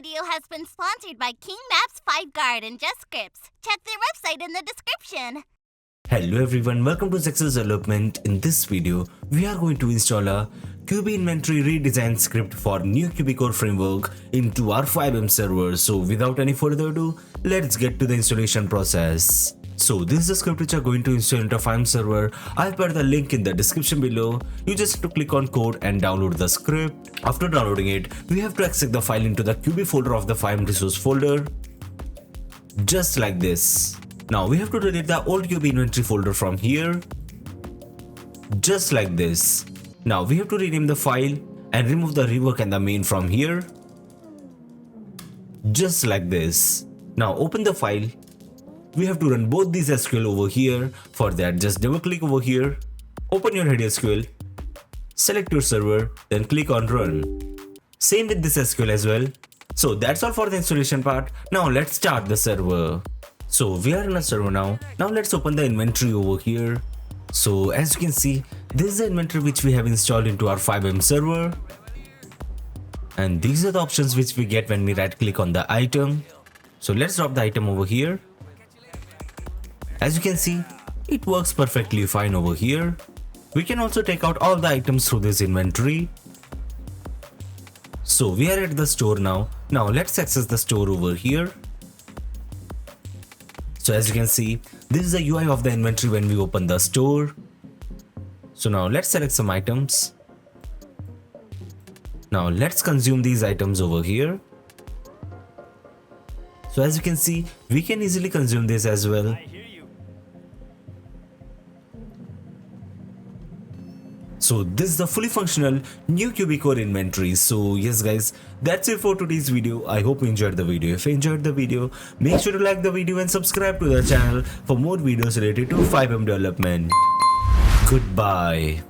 video has been sponsored by King Maps, FiveGuard, and JustScripts. Check their website in the description. Hello everyone, welcome to Zexus development. In this video, we are going to install a QB inventory redesign script for new QBCore framework into our FiveM server. So without any further ado, let's get to the installation process. So this is the script which are going to install into FiveM server. I'll put the link in the description below. You just have to click on code and download the script. After downloading it, we have to extract the file into the QB folder of the FiveM resource folder. Just like this. Now we have to delete the old QB inventory folder from here. Just like this. Now we have to rename the file and remove the rework and the main from here. Just like this. Now open the file. We have to run both these SQL over here. For that, just double click over here. Open your head SQL. Select your server, then click on run. Same with this SQL as well. So that's all for the installation part. Now let's start the server. So we are in a server now. Now let's open the inventory over here. So as you can see, this is the inventory which we have installed into our FiveM server. And these are the options which we get when we right click on the item. So let's drop the item over here. As you can see, it works perfectly fine over here. We can also take out all the items through this inventory. So we are at the store now. Now let's access the store over here. So as you can see, this is the UI of the inventory when we open the store. So now let's select some items. Now let's consume these items over here. So as you can see, we can easily consume this as well. So this is the fully functional new QBCore inventory. So yes guys, that's it for today's video. I hope you enjoyed the video. If you enjoyed the video, make sure to like the video and subscribe to the channel for more videos related to FiveM development. Goodbye.